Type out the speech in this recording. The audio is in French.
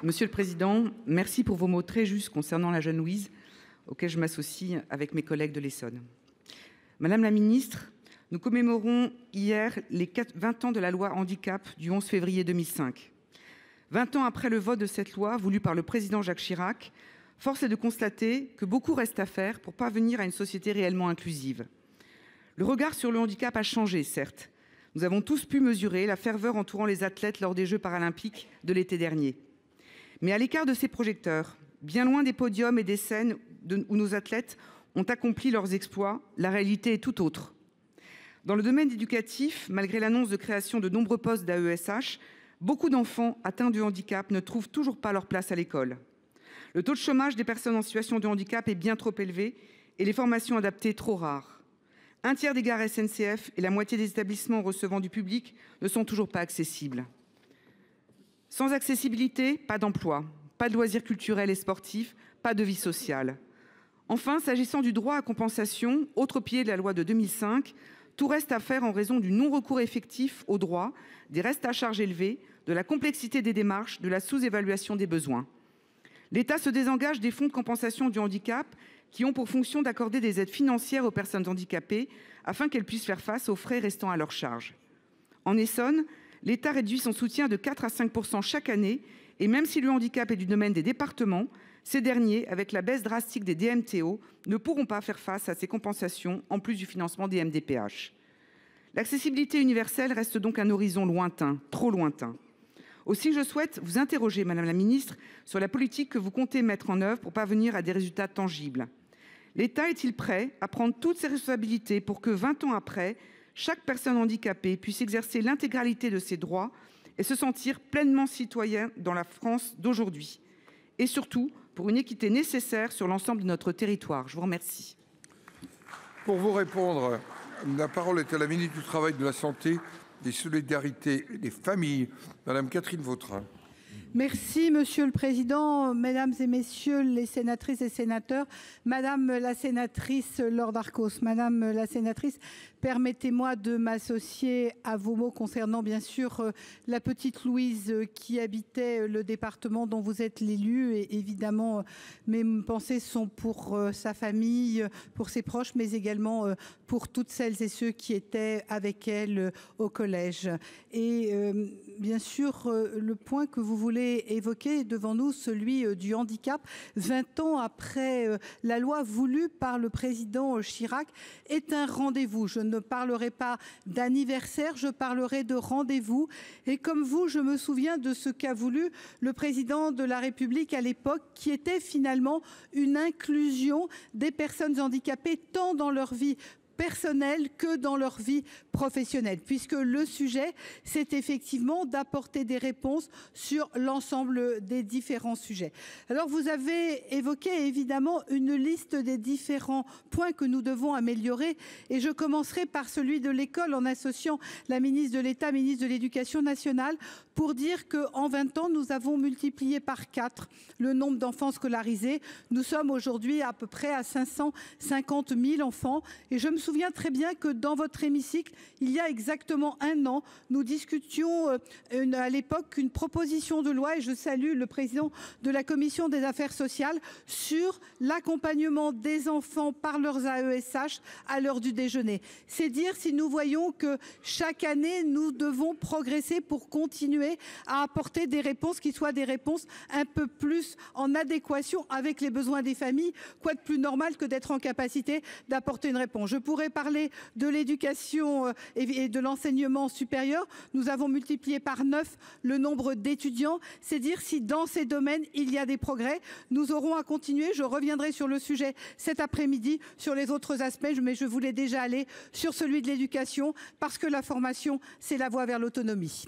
Monsieur le Président, merci pour vos mots très justes concernant la jeune Louise, auxquels je m'associe avec mes collègues de l'Essonne. Madame la ministre, nous commémorons hier les 20 ans de la loi handicap du 11 février 2005. 20 ans après le vote de cette loi voulue par le président Jacques Chirac, force est de constater que beaucoup reste à faire pour parvenir à une société réellement inclusive. Le regard sur le handicap a changé, certes. Nous avons tous pu mesurer la ferveur entourant les athlètes lors des Jeux paralympiques de l'été dernier. Mais à l'écart de ces projecteurs, bien loin des podiums et des scènes où nos athlètes ont accompli leurs exploits, la réalité est tout autre. Dans le domaine éducatif, malgré l'annonce de création de nombreux postes d'AESH, beaucoup d'enfants atteints de handicap ne trouvent toujours pas leur place à l'école. Le taux de chômage des personnes en situation de handicap est bien trop élevé et les formations adaptées trop rares. Un tiers des gares SNCF et la moitié des établissements recevant du public ne sont toujours pas accessibles. Sans accessibilité, pas d'emploi, pas de loisirs culturels et sportifs, pas de vie sociale. Enfin, s'agissant du droit à compensation, autre pilier de la loi de 2005, tout reste à faire en raison du non-recours effectif aux droits, des restes à charge élevés, de la complexité des démarches, de la sous-évaluation des besoins. L'État se désengage des fonds de compensation du handicap qui ont pour fonction d'accorder des aides financières aux personnes handicapées afin qu'elles puissent faire face aux frais restant à leur charge. En Essonne, l'État réduit son soutien de 4 à 5 % chaque année et même si le handicap est du domaine des départements, ces derniers, avec la baisse drastique des DMTO, ne pourront pas faire face à ces compensations en plus du financement des MDPH. L'accessibilité universelle reste donc un horizon lointain, trop lointain. Aussi, je souhaite vous interroger, Madame la Ministre, sur la politique que vous comptez mettre en œuvre pour parvenir à des résultats tangibles. L'État est-il prêt à prendre toutes ses responsabilités pour que, 20 ans après, chaque personne handicapée puisse exercer l'intégralité de ses droits et se sentir pleinement citoyen dans la France d'aujourd'hui? Et surtout, pour une équité nécessaire sur l'ensemble de notre territoire. Je vous remercie. Pour vous répondre, la parole est à la ministre du Travail, de la Santé, des Solidarités et des Familles, Madame Catherine Vautrin. Merci Monsieur le Président, Mesdames et Messieurs les sénatrices et sénateurs, Madame la sénatrice Laure Darcos, Madame la sénatrice, permettez-moi de m'associer à vos mots concernant bien sûr la petite Louise qui habitait le département dont vous êtes l'élu, et évidemment mes pensées sont pour sa famille, pour ses proches, mais également pour toutes celles et ceux qui étaient avec elle au collège. Et bien sûr le point que vous voulez évoquer devant nous, celui du handicap, 20 ans après la loi voulue par le président Chirac, est un rendez-vous. Je ne parlerai pas d'anniversaire, je parlerai de rendez-vous. Et comme vous, je me souviens de ce qu'a voulu le président de la République à l'époque, qui était finalement une inclusion des personnes handicapées tant dans leur vie personnelle que dans leur vie professionnelle, puisque le sujet, c'est effectivement d'apporter des réponses sur l'ensemble des différents sujets. Alors, vous avez évoqué évidemment une liste des différents points que nous devons améliorer, et je commencerai par celui de l'école en associant la ministre de l'État, ministre de l'Éducation nationale, pour dire qu'en 20 ans, nous avons multiplié par 4 le nombre d'enfants scolarisés. Nous sommes aujourd'hui à peu près à 550 000 enfants, et je me souviens très bien que dans votre hémicycle, il y a exactement un an, nous discutions à l'époque une proposition de loi, et je salue le président de la commission des affaires sociales, sur l'accompagnement des enfants par leurs AESH à l'heure du déjeuner. C'est dire si nous voyons que chaque année, nous devons progresser pour continuer à apporter des réponses qui soient des réponses un peu plus en adéquation avec les besoins des familles. Quoi de plus normal que d'être en capacité d'apporter une réponse? Je pourrais parler de l'éducation et de l'enseignement supérieur. Nous avons multiplié par 9 le nombre d'étudiants. C'est dire si dans ces domaines, il y a des progrès. Nous aurons à continuer. Je reviendrai sur le sujet cet après-midi, sur les autres aspects, mais je voulais déjà aller sur celui de l'éducation, parce que la formation, c'est la voie vers l'autonomie.